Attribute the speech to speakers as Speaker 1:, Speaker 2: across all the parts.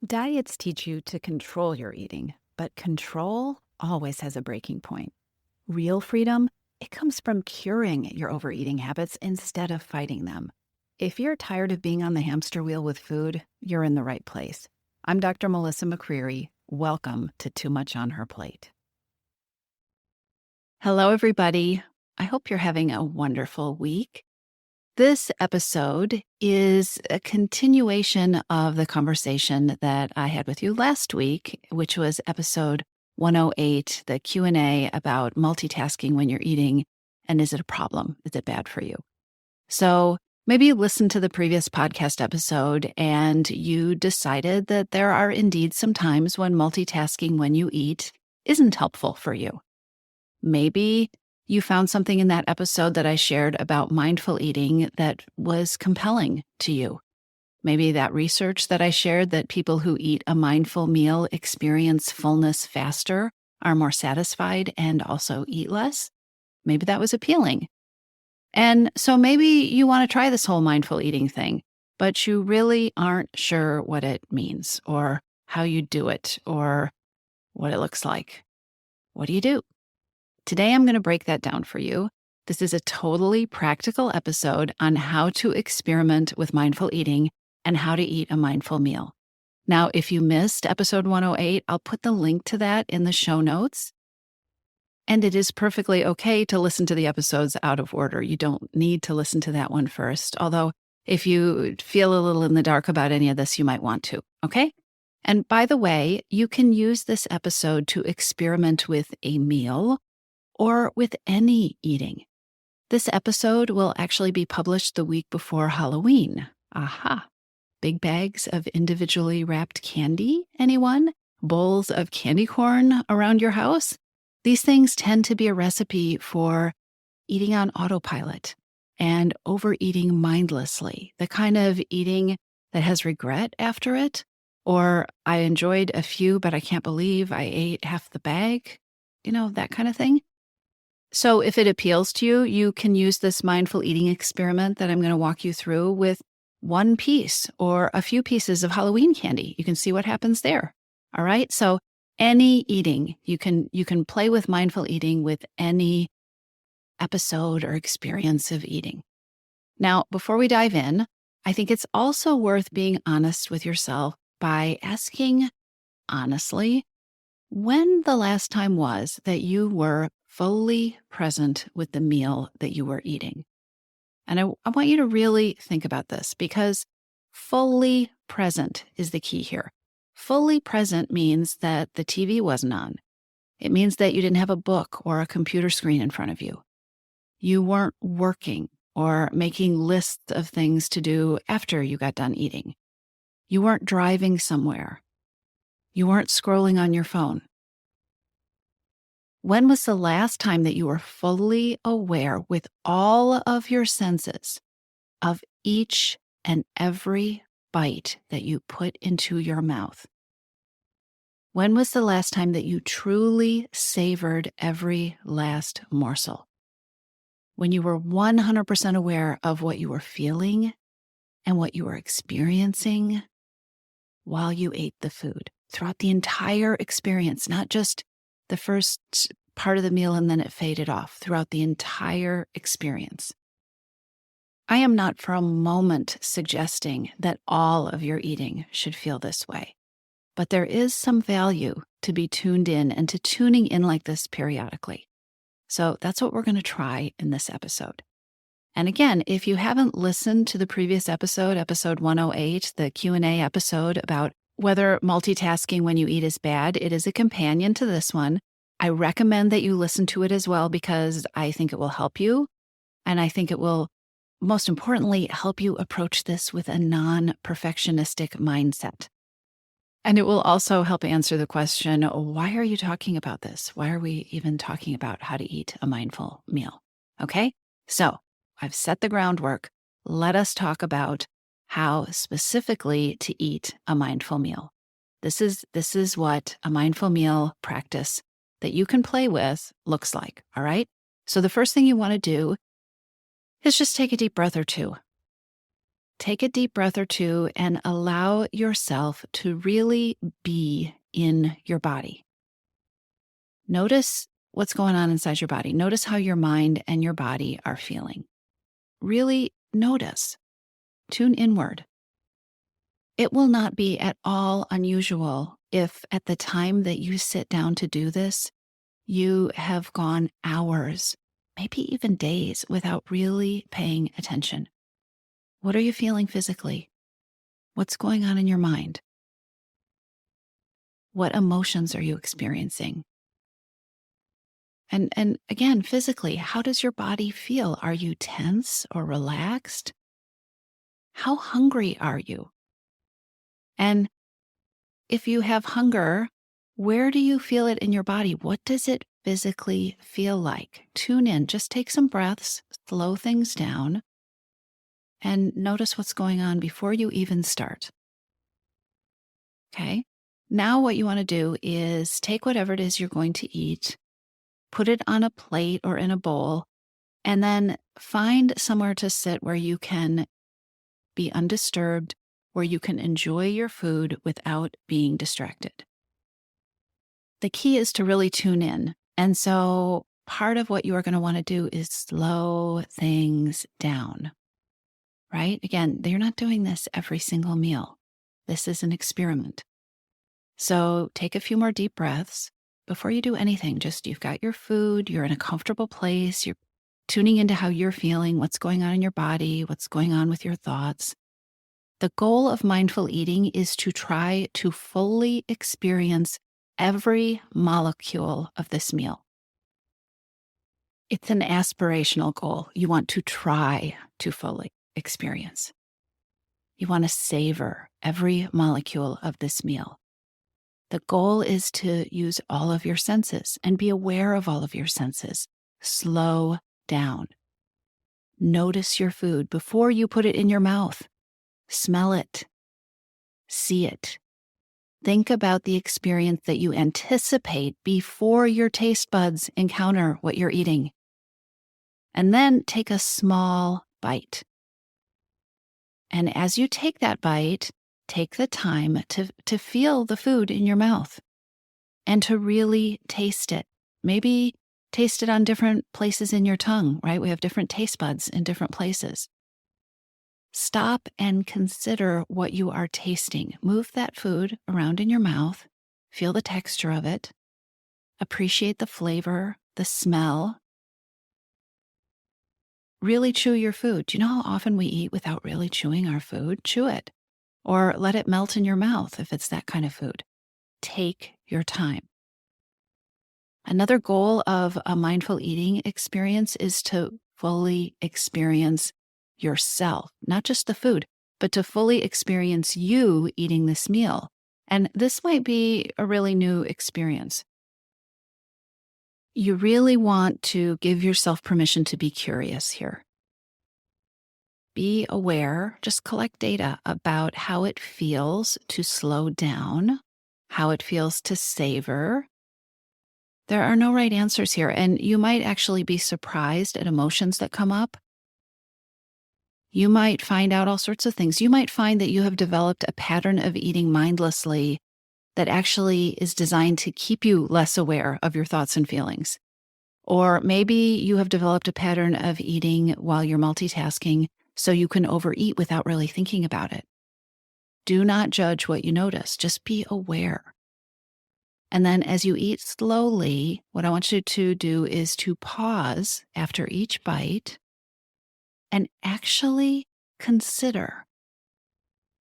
Speaker 1: Diets teach you to control your eating, but control always has a breaking point. Real freedom, it comes from curing your overeating habits instead of fighting them. If you're tired of being on the hamster wheel with food, you're in the right place. I'm Dr. Melissa McCreery. Welcome to Too Much on Her Plate. Hello, everybody. I hope you're having a wonderful week. This episode is a continuation of the conversation that I had with you last week, which was episode 108, the Q&A about multitasking when you're eating, and is it a problem? Is it bad for you? So maybe you listened to the previous podcast episode and you decided that there are indeed some times when multitasking when you eat isn't helpful for you. Maybe you found something in that episode that I shared about mindful eating that was compelling to you. Maybe that research that I shared that people who eat a mindful meal experience fullness faster, are more satisfied, and also eat less. Maybe that was appealing. And so maybe you want to try this whole mindful eating thing, but you really aren't sure what it means or how you do it or what it looks like. What do you do? Today, I'm going to break that down for you. This is a totally practical episode on how to experiment with mindful eating and how to eat a mindful meal. Now, if you missed episode 108, I'll put the link to that in the show notes. And it is perfectly okay to listen to the episodes out of order. You don't need to listen to that one first. Although, if you feel a little in the dark about any of this, you might want to, okay? And by the way, you can use this episode to experiment with a meal or with any eating. This episode will actually be published the week before Halloween. Aha. Big bags of individually wrapped candy, anyone? Bowls of candy corn around your house? These things tend to be a recipe for eating on autopilot and overeating mindlessly, the kind of eating that has regret after it, or I enjoyed a few, but I can't believe I ate half the bag, that kind of thing. So if it appeals to you, you can use this mindful eating experiment that I'm going to walk you through with one piece or a few pieces of Halloween candy. You can see what happens there. All right. So any eating, you can play with mindful eating with any episode or experience of eating. Now, before we dive in, I think it's also worth being honest with yourself by asking honestly when the last time was that you were fully present with the meal that you were eating. And I want you to really think about this because fully present is the key here. Fully present means that the TV wasn't on. It means that you didn't have a book or a computer screen in front of you. You weren't working or making lists of things to do after you got done eating. You weren't driving somewhere. You weren't scrolling on your phone. When was the last time that you were fully aware with all of your senses of each and every bite that you put into your mouth? When was the last time that you truly savored every last morsel? When you were 100% aware of what you were feeling and what you were experiencing while you ate the food throughout the entire experience, not just the first part of the meal and then it faded off, throughout the entire experience. I am not for a moment suggesting that all of your eating should feel this way, but there is some value to be tuned in and to tuning in like this periodically. So that's what we're going to try in this episode. And again, if you haven't listened to the previous episode, episode 108, the Q&A episode about whether multitasking when you eat is bad, it is a companion to this one. I recommend that you listen to it as well because I think it will help you. And I think it will, most importantly, help you approach this with a non-perfectionistic mindset. And it will also help answer the question, why are you talking about this? Why are we even talking about how to eat a mindful meal? Okay, so I've set the groundwork. Let us talk about how specifically to eat a mindful meal. This is what a mindful meal practice that you can play with looks like, all right? So the first thing you want to do is just take a deep breath or two. Take a deep breath or two and allow yourself to really be in your body. Notice what's going on inside your body. Notice how your mind and your body are feeling. Really notice. Tune inward. It will not be at all unusual if at the time that you sit down to do this, you have gone hours, maybe even days, without really paying attention. What are you feeling physically? What's going on in your mind? What emotions are you experiencing? And again, physically, how does your body feel? Are you tense or relaxed? How hungry are you? And if you have hunger, where do you feel it in your body? What does it physically feel like? Tune in, just take some breaths, slow things down, and notice what's going on before you even start. Okay? Now, what you want to do is take whatever it is you're going to eat, put it on a plate or in a bowl, and then find somewhere to sit where you can be undisturbed, where you can enjoy your food without being distracted. The key is to really tune in. And so part of what you are going to want to do is slow things down, right? Again, you're not doing this every single meal. This is an experiment. So take a few more deep breaths before you do anything. Just you've got your food, you're in a comfortable place, you're tuning into how you're feeling, what's going on in your body, what's going on with your thoughts. The goal of mindful eating is to try to fully experience every molecule of this meal. It's an aspirational goal. You want to try to fully experience. You want to savor every molecule of this meal. The goal is to use all of your senses and be aware of all of your senses. Slow down. Notice your food before you put it in your mouth. Smell it. See it. Think about the experience that you anticipate before your taste buds encounter what you're eating. And then take a small bite. And as you take that bite, take the time to feel the food in your mouth and to really taste it. Maybe taste it on different places in your tongue, right? We have different taste buds in different places. Stop and consider what you are tasting. Move that food around in your mouth. Feel the texture of it. Appreciate the flavor, the smell. Really chew your food. Do you know how often we eat without really chewing our food? Chew it. Or let it melt in your mouth if it's that kind of food. Take your time. Another goal of a mindful eating experience is to fully experience yourself, not just the food, but to fully experience you eating this meal. And this might be a really new experience. You really want to give yourself permission to be curious here. Be aware, just collect data about how it feels to slow down, how it feels to savor. There are no right answers here, and you might actually be surprised at emotions that come up. You might find out all sorts of things. You might find that you have developed a pattern of eating mindlessly that actually is designed to keep you less aware of your thoughts and feelings. Or maybe you have developed a pattern of eating while you're multitasking so you can overeat without really thinking about it. Do not judge what you notice. Just be aware. And then as you eat slowly, what I want you to do is to pause after each bite and actually consider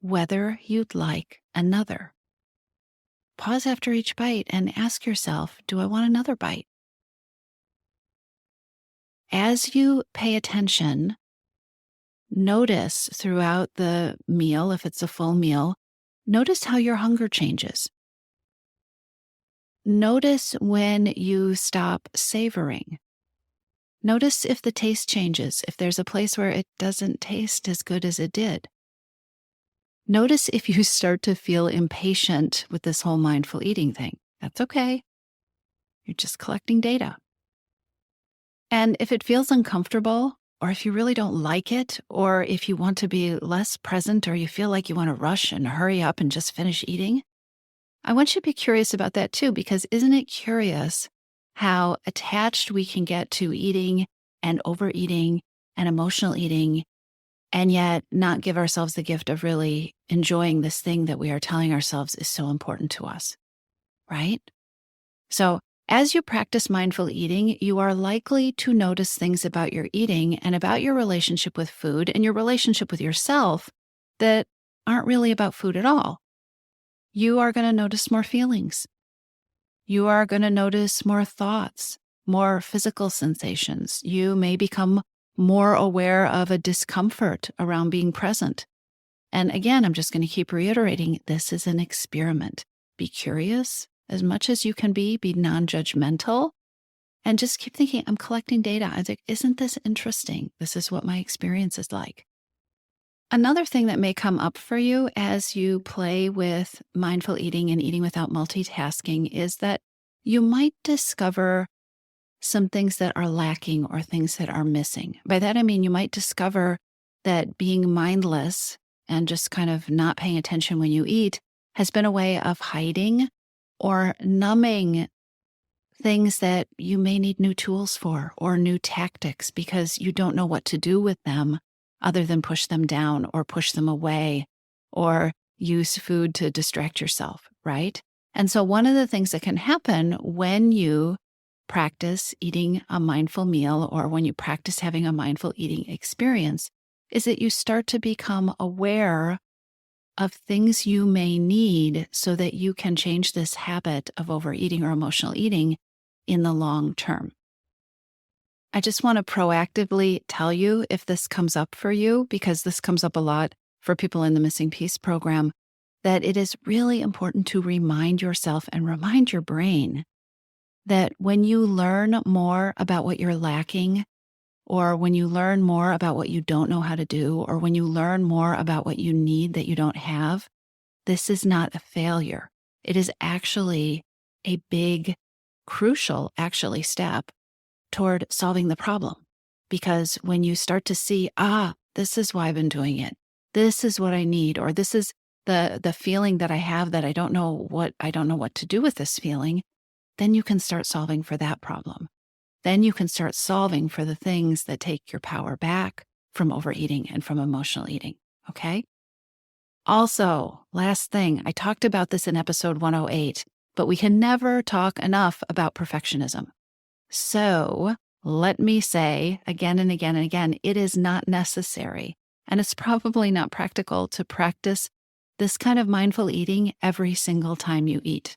Speaker 1: whether you'd like another. Pause after each bite and ask yourself, do I want another bite? As you pay attention, notice throughout the meal, if it's a full meal, notice how your hunger changes. Notice when you stop savoring. Notice if the taste changes, if there's a place where it doesn't taste as good as it did. Notice if you start to feel impatient with this whole mindful eating thing. That's okay. You're just collecting data. And if it feels uncomfortable, or if you really don't like it, or if you want to be less present, or you feel like you want to rush and hurry up and just finish eating, I want you to be curious about that too, because isn't it curious how attached we can get to eating and overeating and emotional eating, and yet not give ourselves the gift of really enjoying this thing that we are telling ourselves is so important to us, right? So, as you practice mindful eating, you are likely to notice things about your eating and about your relationship with food and your relationship with yourself that aren't really about food at all. You are going to notice more feelings. You are going to notice more thoughts, more physical sensations. You may become more aware of a discomfort around being present. And again, I'm just going to keep reiterating, this is an experiment. Be curious as much as you can be non-judgmental, and just keep thinking, I'm collecting data. I think, isn't this interesting? This is what my experience is like. Another thing that may come up for you as you play with mindful eating and eating without multitasking is that you might discover some things that are lacking or things that are missing. By that, I mean, you might discover that being mindless and just kind of not paying attention when you eat has been a way of hiding or numbing things that you may need new tools for or new tactics because you don't know what to do with them other than push them down or push them away or use food to distract yourself, right? And so one of the things that can happen when you practice eating a mindful meal or when you practice having a mindful eating experience is that you start to become aware of things you may need so that you can change this habit of overeating or emotional eating in the long term. I just want to proactively tell you if this comes up for you, because this comes up a lot for people in the Missing Piece program, that it is really important to remind yourself and remind your brain that when you learn more about what you're lacking, or when you learn more about what you don't know how to do, or when you learn more about what you need that you don't have, this is not a failure. It is actually a big, crucial, actually, step toward solving the problem. Because when you start to see, this is why I've been doing it. This is what I need, or this is the feeling that I have that I don't know what to do with this feeling, then you can start solving for that problem. Then you can start solving for the things that take your power back from overeating and from emotional eating, okay? Also, last thing, I talked about this in episode 108, but we can never talk enough about perfectionism. So let me say again and again and again, it is not necessary, and it's probably not practical to practice this kind of mindful eating every single time you eat.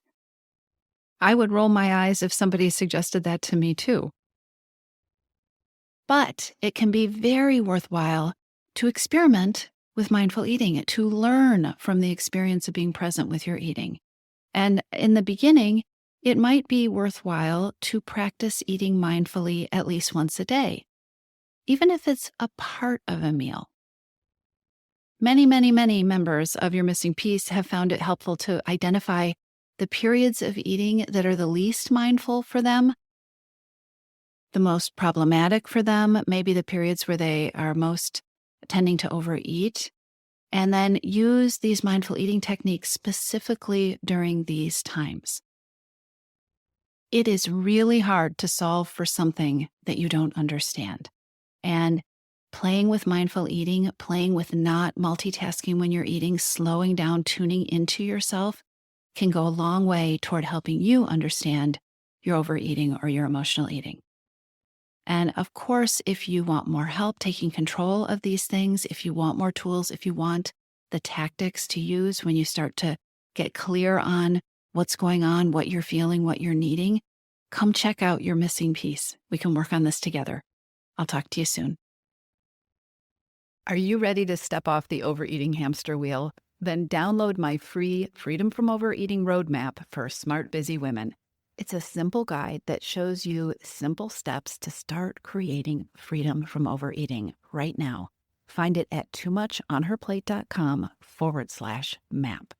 Speaker 1: I would roll my eyes if somebody suggested that to me too. But it can be very worthwhile to experiment with mindful eating, to learn from the experience of being present with your eating. And in the beginning, it might be worthwhile to practice eating mindfully at least once a day, even if it's a part of a meal. Many, many, many members of your Missing Piece have found it helpful to identify the periods of eating that are the least mindful for them, the most problematic for them, maybe the periods where they are most tending to overeat, and then use these mindful eating techniques specifically during these times. It is really hard to solve for something that you don't understand. And playing with mindful eating, playing with not multitasking when you're eating, slowing down, tuning into yourself can go a long way toward helping you understand your overeating or your emotional eating. And of course, if you want more help taking control of these things, if you want more tools, if you want the tactics to use when you start to get clear on what's going on, what you're feeling, what you're needing, come check out your Missing Piece. We can work on this together. I'll talk to you soon. Are you ready to step off the overeating hamster wheel? Then download my free Freedom from Overeating Roadmap for Smart Busy Women. It's a simple guide that shows you simple steps to start creating freedom from overeating right now. Find it at toomuchonherplate.com/map.